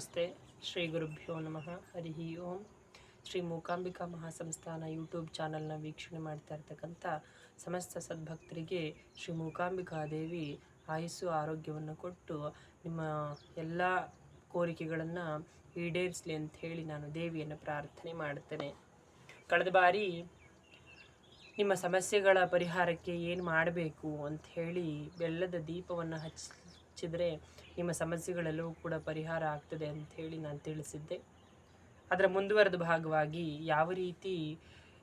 ನಮಸ್ತೆ. ಶ್ರೀ ಗುರುಭ್ಯೋ ನಮಃ. ಹರಿ ಓಂ. ಶ್ರೀ ಮೂಕಾಂಬಿಕಾ ಮಹಾಸಂಸ್ಥಾನ ಯೂಟ್ಯೂಬ್ ಚಾನಲ್ನ ವೀಕ್ಷಣೆ ಮಾಡ್ತಾ ಇರ್ತಕ್ಕಂಥ ಸಮಸ್ತ ಸದ್ಭಕ್ತರಿಗೆ ಶ್ರೀ ಮೂಕಾಂಬಿಕಾ ದೇವಿ ಆಯುಸ್ಸು ಆರೋಗ್ಯವನ್ನು ಕೊಟ್ಟು ನಿಮ್ಮ ಎಲ್ಲ ಕೋರಿಕೆಗಳನ್ನು ಈಡೇರಿಸಲಿ ಅಂತ ಹೇಳಿ ನಾನು ದೇವಿಯನ್ನು ಪ್ರಾರ್ಥನೆ ಮಾಡ್ತೇನೆ. ಕಳೆದ ಬಾರಿ ನಿಮ್ಮ ಸಮಸ್ಯೆಗಳ ಪರಿಹಾರಕ್ಕೆ ಏನು ಮಾಡಬೇಕು ಅಂತ ಹೇಳಿ ಬೆಲ್ಲದ ದೀಪವನ್ನು ಹಚ್ಚಿದರೆ ನಿಮ್ಮ ಸಮಸ್ಯೆಗಳೆಲ್ಲವೂ ಕೂಡ ಪರಿಹಾರ ಆಗ್ತದೆ ಅಂತ ಹೇಳಿ ನಾನು ತಿಳಿಸಿದ್ದೆ. ಅದರ ಮುಂದುವರೆದ ಭಾಗವಾಗಿ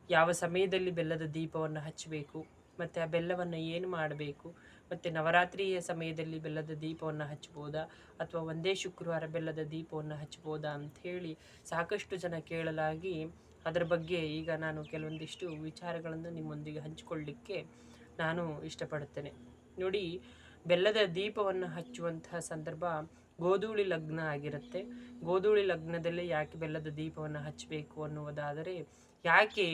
ಯಾವ ಸಮಯದಲ್ಲಿ ಬೆಲ್ಲದ ದೀಪವನ್ನು ಹಚ್ಚಬೇಕು, ಮತ್ತು ಆ ಬೆಲ್ಲವನ್ನು ಏನು ಮಾಡಬೇಕು, ಮತ್ತು ನವರಾತ್ರಿಯ ಸಮಯದಲ್ಲಿ ಬೆಲ್ಲದ ದೀಪವನ್ನು ಹಚ್ಬೋದಾ ಅಥವಾ ಒಂದೇ ಶುಕ್ರವಾರ ಬೆಲ್ಲದ ದೀಪವನ್ನು ಹಚ್ಬೋದಾ ಅಂಥೇಳಿ ಸಾಕಷ್ಟು ಜನ ಕೇಳಲಾಗಿ ಅದರ ಬಗ್ಗೆ ಈಗ ನಾನು ಕೆಲವೊಂದಿಷ್ಟು ವಿಚಾರಗಳನ್ನು ನಿಮ್ಮೊಂದಿಗೆ ಹಂಚಿಕೊಳ್ಳಲಿಕ್ಕೆ ನಾನು ಇಷ್ಟಪಡುತ್ತೇನೆ. ನೋಡಿ, ಬೆಲ್ಲದ ದೀಪವನ್ನು ಹಚ್ಚುವಂತಹ ಸಂದರ್ಭ ಗೋಧೂಳಿ ಲಗ್ನ ಆಗಿರುತ್ತೆ. ಗೋಧೂಳಿ ಲಗ್ನದಲ್ಲೇ ಯಾಕೆ ಬೆಲ್ಲದ ದೀಪವನ್ನು ಹಚ್ಚಬೇಕು ಅನ್ನುವುದಾದರೆ, ಯಾಕೆ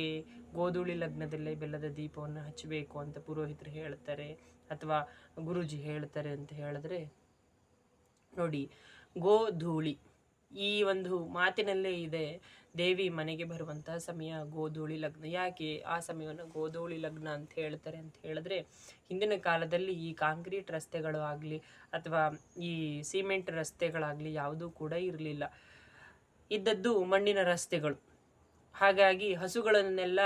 ಗೋಧೂಳಿ ಲಗ್ನದಲ್ಲೇ ಬೆಲ್ಲದ ದೀಪವನ್ನು ಹಚ್ಚಬೇಕು ಅಂತ ಪುರೋಹಿತರು ಹೇಳ್ತಾರೆ ಅಥವಾ ಗುರೂಜಿ ಹೇಳ್ತಾರೆ ಅಂತ ಹೇಳಿದ್ರೆ, ನೋಡಿ, ಗೋಧೂಳಿ ಈ ಒಂದು ಮಾತಿನಲ್ಲೇ ಇದೆ. ದೇವಿ ಮನೆಗೆ ಬರುವಂತಹ ಸಮಯ ಗೋಧೂಳಿ ಲಗ್ನ. ಯಾಕೆ ಆ ಸಮಯವನ್ನು ಗೋಧೂಳಿ ಲಗ್ನ ಅಂತ ಹೇಳ್ತಾರೆ ಅಂತ ಹೇಳಿದ್ರೆ, ಹಿಂದಿನ ಕಾಲದಲ್ಲಿ ಈ ಕಾಂಕ್ರೀಟ್ ರಸ್ತೆಗಳು ಆಗಲಿ ಅಥವಾ ಈ ಸಿಮೆಂಟ್ ರಸ್ತೆಗಳಾಗಲಿ ಯಾವುದೂ ಕೂಡ ಇರಲಿಲ್ಲ. ಇದ್ದದ್ದು ಮಣ್ಣಿನ ರಸ್ತೆಗಳು. ಹಾಗಾಗಿ ಹಸುಗಳನ್ನೆಲ್ಲ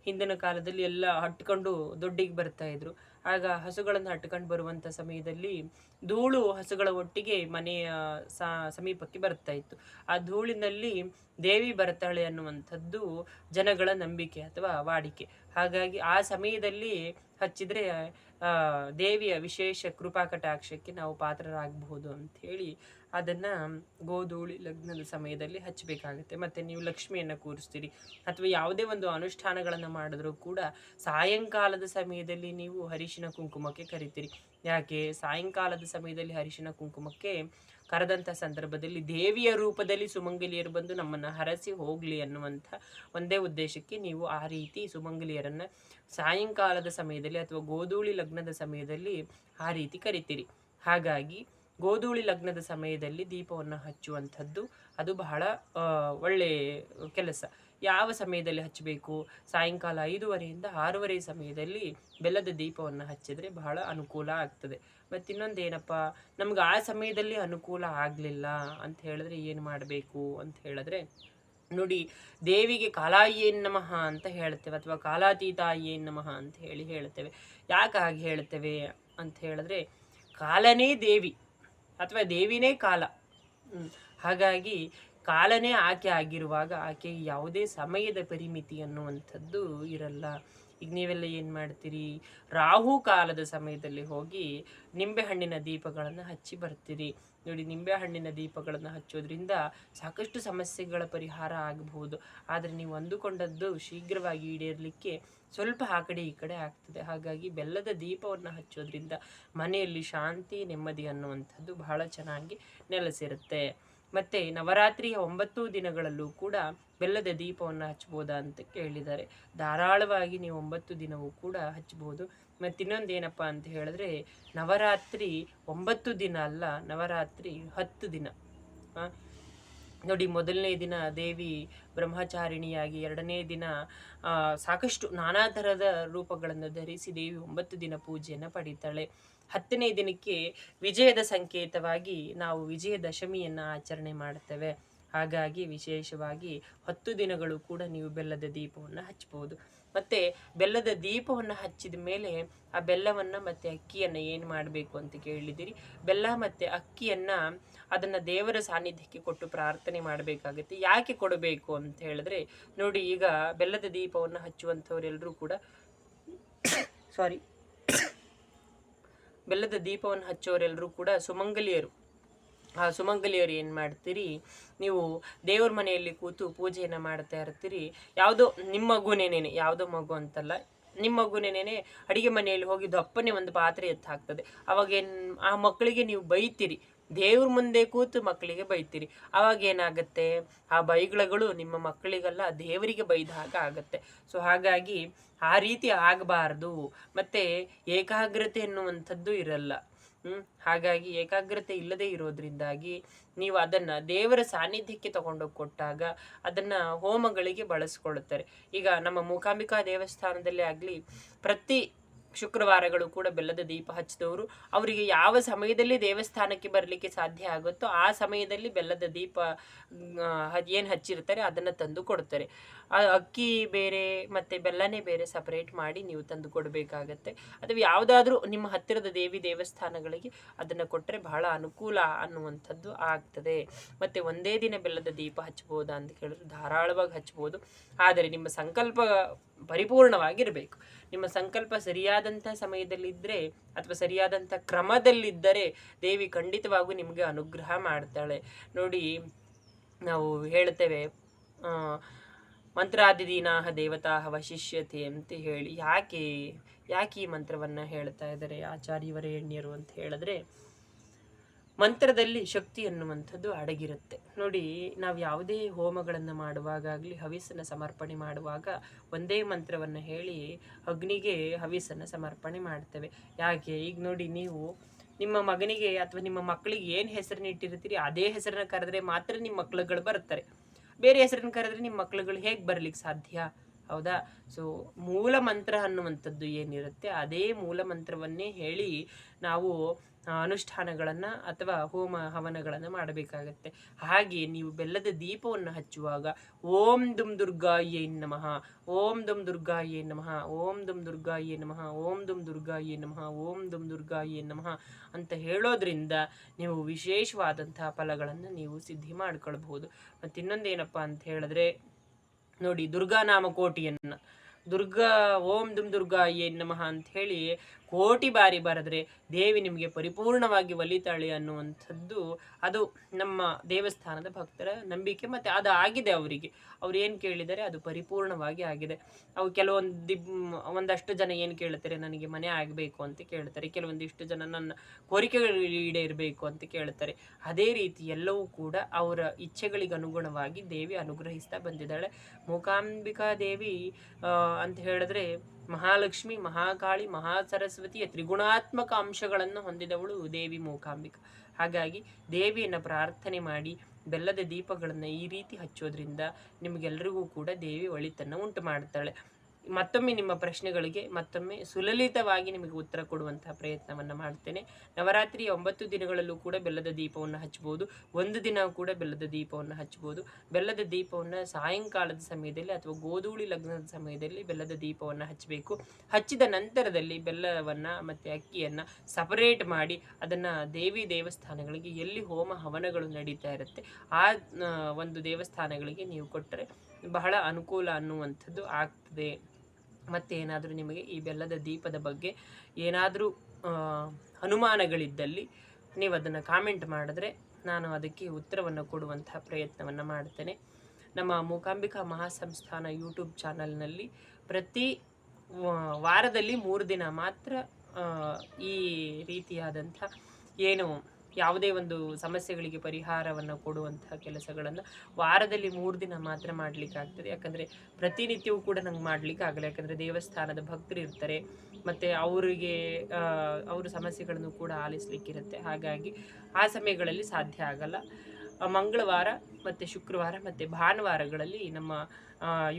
ಹಿಂದಿನ ಕಾಲದಲ್ಲಿ ಎಲ್ಲ ಹಟ್ಕೊಂಡು ದೊಡ್ಡಿಗೆ ಬರ್ತಾ ಇದ್ರು. ಆಗ ಹಸುಗಳನ್ನು ಹಟ್ಕೊಂಡು ಬರುವಂಥ ಸಮಯದಲ್ಲಿ ಧೂಳು ಹಸುಗಳ ಒಟ್ಟಿಗೆ ಮನೆಯ ಸಮೀಪಕ್ಕೆ ಬರ್ತಾ ಇತ್ತು. ಆ ಧೂಳಿನಲ್ಲಿ ದೇವಿ ಬರ್ತಾಳೆ ಅನ್ನುವಂಥದ್ದು ಜನಗಳ ನಂಬಿಕೆ ಅಥವಾ ವಾಡಿಕೆ. ಹಾಗಾಗಿ ಆ ಸಮಯದಲ್ಲಿ ಹಚ್ಚಿದರೆ ದೇವಿಯ ವಿಶೇಷ ಕೃಪಾ ಕಟಾಕ್ಷಕ್ಕೆ ನಾವು ಪಾತ್ರರಾಗಬಹುದು ಅಂಥೇಳಿ ಅದನ್ನು ಗೋಧೂಳಿ ಲಗ್ನದ ಸಮಯದಲ್ಲಿ ಹಚ್ಚಬೇಕಾಗುತ್ತೆ. ಮತ್ತು ನೀವು ಲಕ್ಷ್ಮಿಯನ್ನು ಕೂರಿಸ್ತೀರಿ ಅಥವಾ ಯಾವುದೇ ಒಂದು ಅನುಷ್ಠಾನಗಳನ್ನು ಮಾಡಿದ್ರೂ ಕೂಡ ಸಾಯಂಕಾಲದ ಸಮಯದಲ್ಲಿ ನೀವು ಅರಿಶಿನ ಕುಂಕುಮಕ್ಕೆ ಕರಿತೀರಿ. ಯಾಕೆ ಸಾಯಂಕಾಲದ ಸಮಯದಲ್ಲಿ ಅರಿಶಿನ ಕುಂಕುಮಕ್ಕೆ ಕರೆದಂಥ ಸಂದರ್ಭದಲ್ಲಿ ದೇವಿಯ ರೂಪದಲ್ಲಿ ಸುಮಂಗಲಿಯರು ಬಂದು ನಮ್ಮನ್ನು ಹರಸಿ ಹೋಗಲಿ ಅನ್ನುವಂಥ ಒಂದೇ ಉದ್ದೇಶಕ್ಕೆ ನೀವು ಆ ರೀತಿ ಸುಮಂಗಲಿಯರನ್ನು ಸಾಯಂಕಾಲದ ಸಮಯದಲ್ಲಿ ಅಥವಾ ಗೋಧೂಳಿ ಲಗ್ನದ ಸಮಯದಲ್ಲಿ ಆ ರೀತಿ ಕರಿತೀರಿ. ಹಾಗಾಗಿ ಗೋಧೂಳಿ ಲಗ್ನದ ಸಮಯದಲ್ಲಿ ದೀಪವನ್ನು ಹಚ್ಚುವಂಥದ್ದು ಅದು ಬಹಳ ಒಳ್ಳೆಯ ಕೆಲಸ. ಯಾವ ಸಮಯದಲ್ಲಿ ಹಚ್ಚಬೇಕು? ಸಾಯಂಕಾಲ 5:30ಯಿಂದ 6:30 ಸಮಯದಲ್ಲಿ ಬೆಲ್ಲದ ದೀಪವನ್ನು ಹಚ್ಚಿದರೆ ಬಹಳ ಅನುಕೂಲ ಆಗ್ತದೆ. ಮತ್ತು ಇನ್ನೊಂದೇನಪ್ಪ, ನಮ್ಗೆ ಆ ಸಮಯದಲ್ಲಿ ಅನುಕೂಲ ಆಗಲಿಲ್ಲ ಅಂತ ಹೇಳಿದ್ರೆ ಏನು ಮಾಡಬೇಕು ಅಂತ ಹೇಳಿದ್ರೆ, ನೋಡಿ, ದೇವಿಗೆ ಕಾಲಾಯೇನ್ ನಮಃ ಅಂತ ಹೇಳ್ತೇವೆ ಅಥವಾ ಕಾಲಾತೀತಾಯೇನ್ ನಮಃ ಅಂತ ಹೇಳ್ತೇವೆ. ಯಾಕೆ ಹಾಗೆ ಹೇಳ್ತೇವೆ ಅಂತ ಹೇಳಿದ್ರೆ, ಕಾಲನೇ ದೇವಿ ಅಥವಾ ದೇವಿನೇ ಕಾಲ. ಹಾಗಾಗಿ ಕಾಲನೇ ಆಕೆ ಆಗಿರುವಾಗ ಆಕೆ ಯಾವುದೇ ಸಮಯದ ಪರಿಮಿತಿ ಅನ್ನುವಂಥದ್ದು ಇರಲ್ಲ. ಈಗ ನೀವೆಲ್ಲ ಏನು ಮಾಡ್ತೀರಿ, ರಾಹು ಕಾಲದ ಸಮಯದಲ್ಲಿ ಹೋಗಿ ನಿಂಬೆಹಣ್ಣಿನ ದೀಪಗಳನ್ನು ಹಚ್ಚಿ ಬರ್ತೀರಿ. ನೋಡಿ, ನಿಂಬೆಹಣ್ಣಿನ ದೀಪಗಳನ್ನು ಹಚ್ಚೋದ್ರಿಂದ ಸಾಕಷ್ಟು ಸಮಸ್ಯೆಗಳ ಪರಿಹಾರ ಆಗಬಹುದು. ಆದರೆ ನೀವು ಅಂದುಕೊಂಡದ್ದು ಶೀಘ್ರವಾಗಿ ಈಡೇರಲಿಕ್ಕೆ ಸ್ವಲ್ಪ ಆ ಕಡೆ ಈ ಕಡೆ ಆಗ್ತದೆ. ಹಾಗಾಗಿ ಬೆಲ್ಲದ ದೀಪವನ್ನು ಹಚ್ಚೋದ್ರಿಂದ ಮನೆಯಲ್ಲಿ ಶಾಂತಿ ನೆಮ್ಮದಿ ಅನ್ನುವಂಥದ್ದು ಬಹಳ ಚೆನ್ನಾಗಿ ನೆಲೆಸಿರುತ್ತೆ. ಮತ್ತು ನವರಾತ್ರಿಯ 9 ದಿನಗಳಲ್ಲೂ ಕೂಡ ಬೆಲ್ಲದ ದೀಪವನ್ನು ಹಚ್ಬೋದಾ ಅಂತ ಕೇಳಿದ್ದಾರೆ. ಧಾರಾಳವಾಗಿ ನೀವು 9 ದಿನವೂ ಕೂಡ ಹಚ್ಬೋದು. ಮತ್ತು ಇನ್ನೊಂದು ಏನಪ್ಪ ಅಂತ ಹೇಳಿದ್ರೆ, ನವರಾತ್ರಿ 9 ದಿನ ಅಲ್ಲ, ನವರಾತ್ರಿ 10 ದಿನ. ನೋಡಿ, ಮೊದಲನೇ ದಿನ ದೇವಿ ಬ್ರಹ್ಮಚಾರಿಣಿಯಾಗಿ, ಎರಡನೇ ದಿನ ಸಾಕಷ್ಟು ನಾನಾ ಥರದ ರೂಪಗಳನ್ನು ಧರಿಸಿ ದೇವಿ 9 ದಿನ ಪೂಜೆಯನ್ನು ಪಡೀತಾಳೆ. 10ನೇ ದಿನಕ್ಕೆ ವಿಜಯದ ಸಂಕೇತವಾಗಿ ನಾವು ವಿಜಯದಶಮಿಯನ್ನು ಆಚರಣೆ ಮಾಡ್ತೇವೆ. ಹಾಗಾಗಿ ವಿಶೇಷವಾಗಿ 10 ದಿನಗಳು ಕೂಡ ನೀವು ಬೆಲ್ಲದ ದೀಪವನ್ನು ಹಚ್ಬೋದು. ಮತ್ತು ಬೆಲ್ಲದ ದೀಪವನ್ನು ಹಚ್ಚಿದ ಮೇಲೆ ಆ ಬೆಲ್ಲವನ್ನು ಮತ್ತು ಅಕ್ಕಿಯನ್ನು ಏನು ಮಾಡಬೇಕು ಅಂತ ಕೇಳಿದಿರಿ. ಬೆಲ್ಲ ಮತ್ತು ಅಕ್ಕಿಯನ್ನು ಅದನ್ನು ದೇವರ ಸಾನ್ನಿಧ್ಯಕ್ಕೆ ಕೊಟ್ಟು ಪ್ರಾರ್ಥನೆ ಮಾಡಬೇಕಾಗುತ್ತೆ. ಯಾಕೆ ಕೊಡಬೇಕು ಅಂತ ಹೇಳಿದ್ರೆ, ನೋಡಿ, ಈಗ ಬೆಲ್ಲದ ದೀಪವನ್ನು ಹಚ್ಚುವಂಥವರೆಲ್ಲರೂ ಕೂಡ ಬೆಲ್ಲದ ದೀಪವನ್ನು ಹಚ್ಚೋರೆಲ್ಲರೂ ಕೂಡ ಸುಮಂಗಲಿಯರು. ಆ ಸುಮಂಗಲಿಯರು ಏನು ಮಾಡ್ತೀರಿ, ನೀವು ದೇವ್ರ ಮನೆಯಲ್ಲಿ ಕೂತು ಪೂಜೆಯನ್ನು ಮಾಡ್ತಾ ಇರ್ತೀರಿ. ಯಾವುದೋ ನಿಮ್ಮ ಮಗುನೇನೆ, ಯಾವುದೋ ಮಗು ಅಂತಲ್ಲ, ನಿಮ್ಮ ಮಗುನೇನೆ ಅಡಿಗೆ ಮನೆಯಲ್ಲಿ ಹೋಗಿ ದಪ್ಪನೆ ಒಂದು ಪಾತ್ರೆ ಎತ್ತು ಹಾಕ್ತದೆ. ಅವಾಗೇನು ಆ ಮಕ್ಕಳಿಗೆ ನೀವು ಬೈತೀರಿ, ದೇವ್ರ ಮುಂದೆ ಕೂತು ಮಕ್ಕಳಿಗೆ ಬೈತೀರಿ. ಅವಾಗ ಏನಾಗುತ್ತೆ, ಆ ಬೈಗಳಗಳು ನಿಮ್ಮ ಮಕ್ಕಳಿಗೆಲ್ಲ ದೇವರಿಗೆ ಬೈದ ಹಾಗೆ ಆಗುತ್ತೆ. ಸೊ ಹಾಗಾಗಿ ಆ ರೀತಿ ಆಗಬಾರ್ದು. ಮತ್ತು ಏಕಾಗ್ರತೆ ಎನ್ನುವಂಥದ್ದು ಇರಲ್ಲ. ಹಾಗಾಗಿ ಏಕಾಗ್ರತೆ ಇಲ್ಲದೆ ಇರೋದ್ರಿಂದಾಗಿ ನೀವು ಅದನ್ನ ದೇವರ ಸಾನ್ನಿಧ್ಯಕ್ಕೆ ತಗೊಂಡೋಗಿ ಕೊಟ್ಟಾಗ ಅದನ್ನ ಹೋಮಗಳಿಗೆ ಬಳಸ್ಕೊಳ್ಳುತ್ತಾರೆ. ಈಗ ನಮ್ಮ ಮೂಕಾಂಬಿಕಾ ದೇವಸ್ಥಾನದಲ್ಲಿ ಆಗಲಿ ಪ್ರತಿ ಶುಕ್ರವಾರಗಳು ಕೂಡ ಬೆಲ್ಲದ ದೀಪ ಹಚ್ಚಿದವರು ಅವರಿಗೆ ಯಾವ ಸಮಯದಲ್ಲಿ ದೇವಸ್ಥಾನಕ್ಕೆ ಬರಲಿಕ್ಕೆ ಸಾಧ್ಯ ಆಗುತ್ತೋ ಆ ಸಮಯದಲ್ಲಿ ಬೆಲ್ಲದ ದೀಪ ಏನು ಹಚ್ಚಿರ್ತಾರೆ ಅದನ್ನು ತಂದು ಕೊಡ್ತಾರೆ. ಅಕ್ಕಿ ಬೇರೆ ಮತ್ತು ಬೆಲ್ಲನೇ ಬೇರೆ ಸಪರೇಟ್ ಮಾಡಿ ನೀವು ತಂದು ಕೊಡಬೇಕಾಗತ್ತೆ. ಅಥವಾ ಯಾವುದಾದ್ರೂ ನಿಮ್ಮ ಹತ್ತಿರದ ದೇವಿ ದೇವಸ್ಥಾನಗಳಿಗೆ ಅದನ್ನು ಕೊಟ್ಟರೆ ಬಹಳ ಅನುಕೂಲ ಅನ್ನುವಂಥದ್ದು ಆಗ್ತದೆ. ಮತ್ತು ಒಂದೇ ದಿನ ಬೆಲ್ಲದ ದೀಪ ಹಚ್ಬೋದಾ ಅಂತ ಕೇಳಿದ್ರೆ ಧಾರಾಳವಾಗಿ ಹಚ್ಬೋದು. ಆದರೆ ನಿಮ್ಮ ಸಂಕಲ್ಪ ಪರಿಪೂರ್ಣವಾಗಿರಬೇಕು. ನಿಮ್ಮ ಸಂಕಲ್ಪ ಸರಿಯಾದಂಥ ಸಮಯದಲ್ಲಿದ್ದರೆ ಅಥವಾ ಸರಿಯಾದಂಥ ಕ್ರಮದಲ್ಲಿದ್ದರೆ ದೇವಿ ಖಂಡಿತವಾಗೂ ನಿಮಗೆ ಅನುಗ್ರಹ ಮಾಡ್ತಾಳೆ. ನೋಡಿ, ನಾವು ಹೇಳ್ತೇವೆ ಮಂತ್ರಾದಿದೀನಾಹ ದೇವತಾಹ ವಶಿಷ್ಯತೆ ಅಂತ ಹೇಳಿ. ಯಾಕೆ ಈ ಮಂತ್ರವನ್ನು ಹೇಳ್ತಾ ಇದ್ದಾರೆ ಆಚಾರ್ಯವರೇಣ್ಯರು ಅಂತ ಹೇಳಿದ್ರೆ, ಮಂತ್ರದಲ್ಲಿ ಶಕ್ತಿ ಅನ್ನುವಂಥದ್ದು ಅಡಗಿರುತ್ತೆ. ನೋಡಿ, ನಾವು ಯಾವುದೇ ಹೋಮಗಳನ್ನು ಮಾಡುವಾಗಲಿ ಹವಿಸ್ಸನ್ನು ಸಮರ್ಪಣೆ ಮಾಡುವಾಗ ಒಂದೇ ಮಂತ್ರವನ್ನು ಹೇಳಿ ಅಗ್ನಿಗೆ ಹವಿಸ್ಸನ್ನು ಸಮರ್ಪಣೆ ಮಾಡ್ತೇವೆ. ಯಾಕೆ? ಈಗ ನೋಡಿ, ನೀವು ನಿಮ್ಮ ಮಗನಿಗೆ ಅಥವಾ ನಿಮ್ಮ ಮಕ್ಕಳಿಗೆ ಏನು ಹೆಸರನ್ನ ಇಟ್ಟಿರ್ತೀರಿ ಅದೇ ಹೆಸರನ್ನ ಕರೆದ್ರೆ ಮಾತ್ರ ನಿಮ್ಮ ಮಕ್ಳುಗಳು ಬರ್ತಾರೆ. ಬೇರೆ ಹೆಸರನ್ನ ಕರೆದ್ರೆ ನಿಮ್ಮ ಮಕ್ಳುಗಳು ಹೇಗೆ ಬರ್ಲಿಕ್ಕೆ ಸಾಧ್ಯ? ಹೌದಾ? ಸೊ ಮೂಲ ಮಂತ್ರ ಅನ್ನುವಂಥದ್ದು ಏನಿರುತ್ತೆ ಅದೇ ಮೂಲ ಮಂತ್ರವನ್ನೇ ಹೇಳಿ ನಾವು ಅನುಷ್ಠಾನಗಳನ್ನು ಅಥವಾ ಹೋಮ ಹವನಗಳನ್ನು ಮಾಡಬೇಕಾಗತ್ತೆ. ಹಾಗೆ ನೀವು ಬೆಲ್ಲದ ದೀಪವನ್ನು ಹಚ್ಚುವಾಗ ಓಂ ದುಂ ದುರ್ಗಾಯೇ ನಮಃ, ಓಂ ದುಂ ದುರ್ಗಾಯೇ ನಮಃ, ಓಂ ದುಂ ದುರ್ಗಾಯೇ ನಮಃ, ಓಂ ದುಂ ದುರ್ಗಾಯೇ ನಮಃ, ಓಂ ದುಂ ದುರ್ಗಾಯೇ ನಮಃ ಅಂತ ಹೇಳೋದ್ರಿಂದ ನೀವು ವಿಶೇಷವಾದಂತಹ ಫಲಗಳನ್ನು ನೀವು ಸಿದ್ಧಿ ಮಾಡ್ಕೊಳ್ಬಹುದು. ಮತ್ತು ಇನ್ನೊಂದೇನಪ್ಪ ಅಂತ ಹೇಳಿದ್ರೆ, ನೋಡಿ, ದುರ್ಗಾನಾಮ ಕೋಟಿಯನ್ನು ದುರ್ಗಾ ಓಂ ದುಂ ದುರ್ಗಾಯೇ ನಮಃ ಅಂತ ಹೇಳಿ ಕೋಟಿ ಬಾರಿ ಬರೆದ್ರೆ ದೇವಿ ನಿಮಗೆ ಪರಿಪೂರ್ಣವಾಗಿ ಒಲಿತಾಳೆ ಅನ್ನುವಂಥದ್ದು ಅದು ನಮ್ಮ ದೇವಸ್ಥಾನದ ಭಕ್ತರ ನಂಬಿಕೆ. ಮತ್ತು ಅದು ಆಗಿದೆ. ಅವ್ರು ಏನು ಕೇಳಿದರೆ ಅದು ಪರಿಪೂರ್ಣವಾಗಿ ಆಗಿದೆ. ಅವು ಒಂದಷ್ಟು ಜನ ಏನು ಕೇಳ್ತಾರೆ, ನನಗೆ ಮನೆ ಆಗಬೇಕು ಅಂತ ಕೇಳ್ತಾರೆ. ಕೆಲವೊಂದಿಷ್ಟು ಜನ ನನ್ನ ಕೋರಿಕೆಗಳು ಈಡೇರಬೇಕು ಅಂತ ಕೇಳ್ತಾರೆ. ಅದೇ ರೀತಿ ಎಲ್ಲವೂ ಕೂಡ ಅವರ ಇಚ್ಛೆಗಳಿಗೆ ಅನುಗುಣವಾಗಿ ದೇವಿ ಅನುಗ್ರಹಿಸ್ತಾ ಬಂದಿದ್ದಾಳೆ. ಮೂಕಾಂಬಿಕಾ ದೇವಿ ಅಂತ ಹೇಳಿದ್ರೆ ಮಹಾಲಕ್ಷ್ಮಿ, ಮಹಾಕಾಳಿ, ಮಹಾಸರಸ್ವತಿಯ ತ್ರಿಗುಣಾತ್ಮಕ ಅಂಶಗಳನ್ನು ಹೊಂದಿದವಳು ದೇವಿ ಮೂಕಾಂಬಿಕಾ. ಹಾಗಾಗಿ ದೇವಿಯನ್ನು ಪ್ರಾರ್ಥನೆ ಮಾಡಿ ಬೆಲ್ಲದ ದೀಪಗಳನ್ನು ಈ ರೀತಿ ಹಚ್ಚೋದ್ರಿಂದ ನಿಮಗೆಲ್ಲರಿಗೂ ಕೂಡ ದೇವಿ ಒಳಿತನ್ನು ಉಂಟು ಮಾಡ್ತಾಳೆ. ಮತ್ತೊಮ್ಮೆ ನಿಮ್ಮ ಪ್ರಶ್ನೆಗಳಿಗೆ ಮತ್ತೊಮ್ಮೆ ಸುಲಲಿತವಾಗಿ ನಿಮಗೆ ಉತ್ತರ ಕೊಡುವಂತಹ ಪ್ರಯತ್ನವನ್ನು ಮಾಡ್ತೇನೆ. ನವರಾತ್ರಿ 9 ದಿನಗಳಲ್ಲೂ ಕೂಡ ಬೆಲ್ಲದ ದೀಪವನ್ನು ಹಚ್ಬೋದು. ಒಂದು ದಿನ ಕೂಡ ಬೆಲ್ಲದ ದೀಪವನ್ನು ಹಚ್ಬೋದು. ಬೆಲ್ಲದ ದೀಪವನ್ನು ಸಾಯಂಕಾಲದ ಸಮಯದಲ್ಲಿ ಅಥವಾ ಗೋಧೂಳಿ ಲಗ್ನದ ಸಮಯದಲ್ಲಿ ಬೆಲ್ಲದ ದೀಪವನ್ನು ಹಚ್ಚಬೇಕು. ಹಚ್ಚಿದ ನಂತರದಲ್ಲಿ ಬೆಲ್ಲವನ್ನು ಮತ್ತು ಅಕ್ಕಿಯನ್ನು ಸಪರೇಟ್ ಮಾಡಿ ಅದನ್ನು ದೇವಿ ದೇವಸ್ಥಾನಗಳಿಗೆ ಎಲ್ಲಿ ಹೋಮ ಹವನಗಳು ನಡೀತಾ ಇರುತ್ತೆ ಆ ಒಂದು ದೇವಸ್ಥಾನಗಳಿಗೆ ನೀವು ಕೊಟ್ಟರೆ ಬಹಳ ಅನುಕೂಲ ಅನ್ನುವಂಥದ್ದು ಆಗ್ತದೆ. ಮತ್ತು ಏನಾದರೂ ನಿಮಗೆ ಈ ಬೆಲ್ಲದ ದೀಪದ ಬಗ್ಗೆ ಏನಾದರೂ ಅನುಮಾನಗಳಿದ್ದಲ್ಲಿ ನೀವು ಅದನ್ನು ಕಾಮೆಂಟ್ ಮಾಡಿದ್ರೆ ನಾನು ಅದಕ್ಕೆ ಉತ್ತರವನ್ನು ಕೊಡುವಂತಹ ಪ್ರಯತ್ನವನ್ನು ಮಾಡ್ತೇನೆ. ನಮ್ಮ ಮೂಕಾಂಬಿಕಾ ಮಹಾಸಂಸ್ಥಾನ ಯೂಟ್ಯೂಬ್ ಚಾನಲ್ನಲ್ಲಿ ಪ್ರತಿ ವಾರದಲ್ಲಿ 3 ದಿನ ಮಾತ್ರ ಈ ರೀತಿಯಾದಂಥ ಯಾವುದೇ ಒಂದು ಸಮಸ್ಯೆಗಳಿಗೆ ಪರಿಹಾರವನ್ನು ಕೊಡುವಂತಹ ಕೆಲಸಗಳನ್ನು ವಾರದಲ್ಲಿ 3 ದಿನ ಮಾತ್ರ ಮಾಡಲಿಕ್ಕಾಗ್ತದೆ. ಯಾಕಂದರೆ ಪ್ರತಿನಿತ್ಯವೂ ಕೂಡ ನಂಗೆ ಮಾಡಲಿಕ್ಕೆ ಆಗಲ್ಲ. ಯಾಕಂದರೆ ದೇವಸ್ಥಾನದ ಭಕ್ತರು ಇರ್ತಾರೆ ಮತ್ತು ಅವ್ರ ಸಮಸ್ಯೆಗಳನ್ನು ಕೂಡ ಆಲಿಸಲಿಕ್ಕಿರುತ್ತೆ. ಹಾಗಾಗಿ ಆ ಸಮಯಗಳಲ್ಲಿ ಸಾಧ್ಯ ಆಗಲ್ಲ. ಮಂಗಳವಾರ ಮತ್ತು ಶುಕ್ರವಾರ ಮತ್ತು ಭಾನುವಾರಗಳಲ್ಲಿ ನಮ್ಮ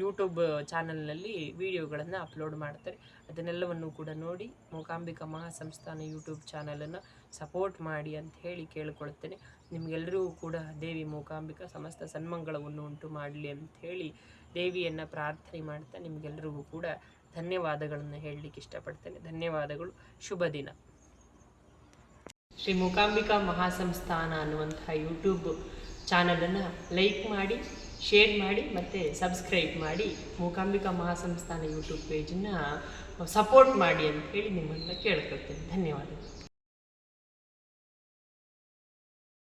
ಯೂಟ್ಯೂಬ್ ಚಾನಲ್ನಲ್ಲಿ ವಿಡಿಯೋಗಳನ್ನು ಅಪ್ಲೋಡ್ ಮಾಡ್ತಾರೆ. ಅದನ್ನೆಲ್ಲವನ್ನು ಕೂಡ ನೋಡಿ ಮೂಕಾಂಬಿಕಾ ಮಹಾಸಂಸ್ಥಾನ ಯೂಟ್ಯೂಬ್ ಚಾನಲನ್ನು ಸಪೋರ್ಟ್ ಮಾಡಿ ಅಂತ ಹೇಳಿ ಕೇಳಿಕೊಳ್ತೇನೆ. ನಿಮಗೆಲ್ಲರಿಗೂ ಕೂಡ ದೇವಿ ಮೂಕಾಂಬಿಕಾ ಸಮಸ್ತ ಸನ್ಮಂಗಳವನ್ನು ಉಂಟು ಮಾಡಲಿ ಅಂತ ಹೇಳಿ ದೇವಿಯನ್ನು ಪ್ರಾರ್ಥನೆ ಮಾಡ್ತಾ ನಿಮಗೆಲ್ಲರಿಗೂ ಕೂಡ ಧನ್ಯವಾದಗಳನ್ನು ಹೇಳಲಿಕ್ಕೆ ಇಷ್ಟಪಡ್ತೇನೆ. ಧನ್ಯವಾದಗಳು. ಶುಭ ದಿನ. ಶ್ರೀ ಮೂಕಾಂಬಿಕಾ ಮಹಾಸಂಸ್ಥಾನ ಅನ್ನುವಂತಹ ಯೂಟ್ಯೂಬ್ ಚಾನಲನ್ನು ಲೈಕ್ ಮಾಡಿ, ಶೇರ್ ಮಾಡಿ ಮತ್ತು ಸಬ್ಸ್ಕ್ರೈಬ್ ಮಾಡಿ ಮೂಕಾಂಬಿಕಾ ಮಹಾಸಂಸ್ಥಾನ ಯೂಟ್ಯೂಬ್ ಪೇಜನ್ನು ಸಪೋರ್ಟ್ ಮಾಡಿ ಅಂತ ಹೇಳಿ ನಿಮ್ಮನ್ನು ಕೇಳ್ಕೊಳ್ತೇನೆ. ಧನ್ಯವಾದಗಳು.